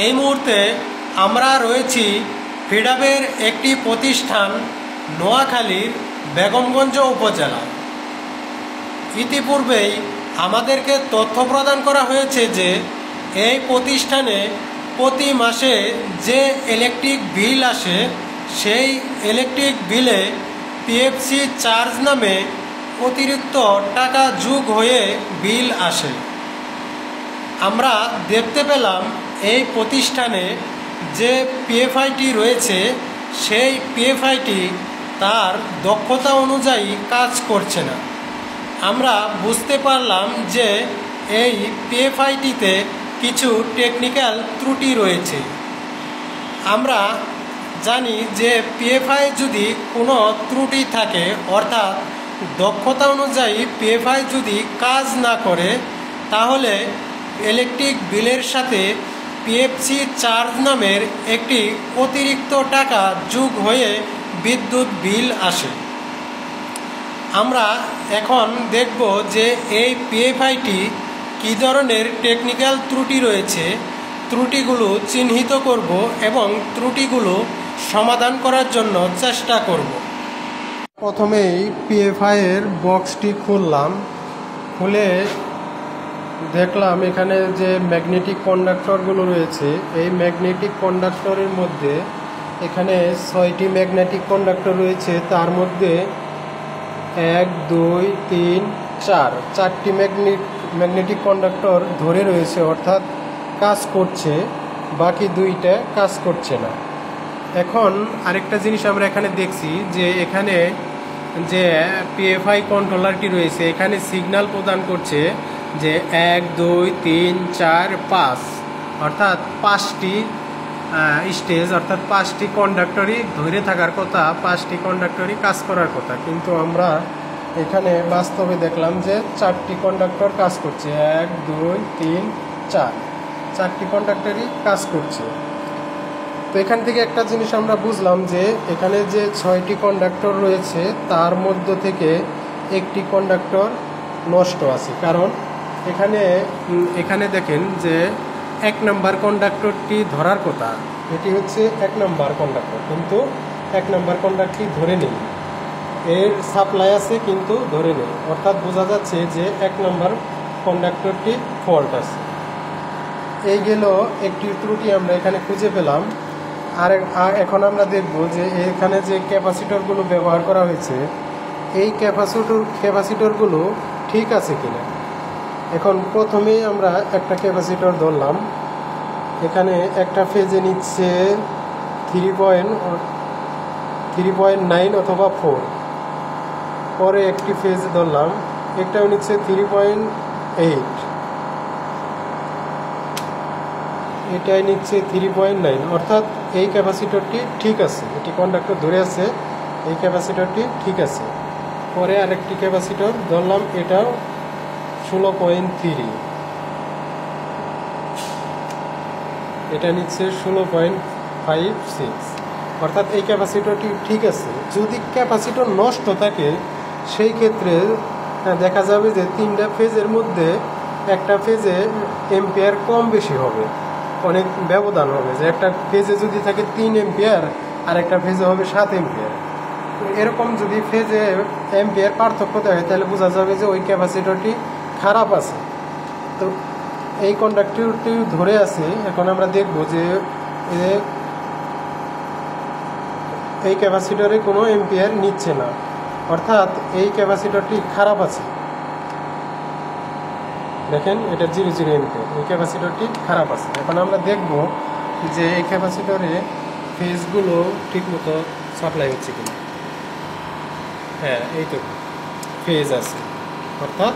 এই মুহূর্তে আমরা রয়েছি ফিডাবের একটি প্রতিষ্ঠান নোয়াখালীর বেগমগঞ্জ উপজেলা। ইতিপূর্বেই আমাদেরকে তথ্য প্রদান করা হয়েছে যে এই প্রতিষ্ঠানে প্রতি মাসে যে ইলেকট্রিক বিল আসে সেই ইলেকট্রিক বিলে পিএফসি চার্জ নামে অতিরিক্ত টাকা যোগ হয়ে বিল আসে। আমরা দেখতে পেলাম এই প্রতিষ্ঠানে যে পিএফআইটি রয়েছে সেই পিএফআইটি তার দক্ষতা অনুযায়ী কাজ করছে না। আমরা বুঝতে পারলাম যে এই পিএফআইটিতে কিছু টেকনিক্যাল ত্রুটি রয়েছে। আমরা জানি যে পিএফআই যদি কোনো ত্রুটি থাকে, অর্থাৎ দক্ষতা অনুযায়ী পিএফআই যদি কাজ না করে, তাহলে ইলেকট্রিক বিলের সাথে পিএফসি চার্জ নামের একটি অতিরিক্ত টাকা যোগ হয়ে বিদ্যুৎ বিল আসে। আমরা এখন দেখব যে এই পিএফআইটি কী ধরনের টেকনিক্যাল ত্রুটি রয়েছে, ত্রুটিগুলো চিহ্নিত করব এবং ত্রুটিগুলো সমাধান করার জন্য চেষ্টা করব। প্রথমেই পিএফআই এর বক্সটি খুললাম, খুলে দেখলাম এখানে যে ম্যাগনেটিক কন্ডাক্টরগুলো রয়েছে, এই ম্যাগনেটিক কন্ডাক্টরের মধ্যে এখানে 6টি ম্যাগনেটিক কন্ডাক্টর রয়েছে। তার মধ্যে 1 2 3 4 4টি ম্যাগনেটিক কন্ডাক্টর ধরে রয়েছে, অর্থাৎ কাজ করছে, বাকি 2টা কাজ করছে না। এখন আরেকটা জিনিস আমরা এখানে দেখছি যে এখানে যে পিএফআই কন্ট্রোলারটি রয়েছে এখানে সিগন্যাল প্রদান করছে যে 1 2 3 4 5, অর্থাৎ 5টি স্টেজ, অর্থাৎ 5টি কন্ডাক্টরই ধরে থাকার কথা, 5টি কন্ডাক্টরই কাজ করার কথা। কিন্তু আমরা এখানে বাস্তবে দেখলাম যে 4টি কন্ডাক্টর কাজ করছে, 1 2 3 4, 4টি কন্ডাক্টরই কাজ করছে। তো এখান থেকে একটা জিনিস আমরা বুঝলাম যে এখানে যে 6টি কন্ডাক্টর রয়েছে তার মধ্য থেকে একটি কন্ডাক্টর নষ্ট আছে। কারণ এখানে দেখেন যে 1 নম্বর কন্ডাক্টরটি ধরার কথা, এটি হচ্ছে 1 নম্বর কন্ডাক্টর, কিন্তু 1 নম্বর কন্ডাক্টরটি ধরে নেই, এর সাপ্লাই আছে কিন্তু ধরে নেই, অর্থাৎ বোঝা যাচ্ছে যে 1 নম্বর কন্ডাক্টরটি ফল্ট আছে। এই গেল একটি ত্রুটি আমরা এখানে খুঁজে পেলাম। আর এখন আমরা দেখব যে এখানে যে ক্যাপাসিটরগুলো ব্যবহার করা হয়েছে এই ক্যাপাসিটরগুলো ঠিক আছে কিনা। এখন প্রথমেই আমরা একটা ক্যাপাসিটর ধরলাম, এখানে একটা ফেজে নিচ্ছে 3.9 অথবা 4, পরে একটি ফেজ ধরলাম, একটাও নিচ্ছে 3.8, এটাই নিচ্ছে 3.9, অর্থাৎ এই ক্যাপাসিটরটি ঠিক আছে, এটি কন্ডাক্টর ধরে আছে, এই ক্যাপাসিটরটি ঠিক আছে। পরে আরেকটি ক্যাপাসিটর ধরলাম, এটাও 16.3, এটা নিচ্ছে 16.56, অর্থাৎ এই ক্যাপাসিটরটি ঠিক আছে। যদি ক্যাপাসিটর নষ্ট থাকে সেই ক্ষেত্রে দেখা যাবে যে 3টা ফেজের মধ্যে একটা ফেজে এম্পিয়ার কম বেশি হবে, অনেক ব্যবধান হবে, যে একটা ফেজে যদি থাকে 3 এম্পিয়ার আর একটা ফেজে হবে 7 এম্পিয়ার। এরকম যদি ফেজে এম্পিয়ার পার্থক্য থাকে তাহলে বোঝা যাবে যে ওই ক্যাপাসিটরটি খারাপ আছে। তো এই কন্ডাক্টরটি ধরে আছে। এখন আমরা দেখব যে এই ক্যাপাসিটরে কোনো এম্পিয়ার নিচ্ছে না, অর্থাৎ এই ক্যাপাসিটরটি খারাপ আছে। দেখেন এটা 0 এম্পিয়ার, এই ক্যাপাসিটরটি খারাপ আছে। এখন আমরা দেখব যে এই ক্যাপাসিটরে ফেজগুলো ঠিকমতো সাপ্লাই হচ্ছে কিনা। হ্যাঁ, এই তো ফেজ আছে, অর্থাৎ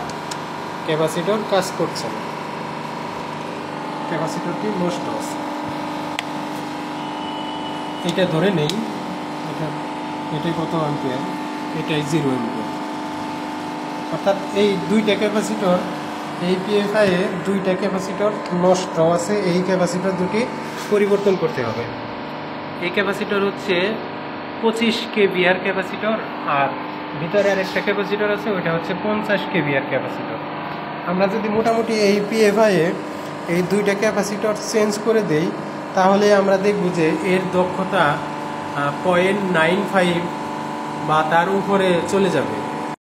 ক্যাপাসিটর কাজ করছে না, ক্যাপাসিটরটি নষ্ট আছে। এটা ধরে নেই, এটাই কত এম্পিয়ার, এটাই 0 এম্পিয়ার, অর্থাৎ এই 2টা ক্যাপাসিটর, এই পিএফআই এ 2টা ক্যাপাসিটর নষ্ট আছে। এই ক্যাপাসিটর দুটি পরিবর্তন করতে হবে। এই ক্যাপাসিটর হচ্ছে 25 কেভিআর ক্যাপাসিটর, আর ভিতরে আরেকটা ক্যাপাসিটর আছে, ওইটা হচ্ছে 50 কেভিআর ক্যাপাসিটর। আমরা যদি মোটামুটি এই পিএফআই এ এই 2টা ক্যাপাসিটর চেঞ্জ করে দেই তাহলে আমরা দেখব যে এর দক্ষতা 0.95 বা তার উপরে চলে যাবে।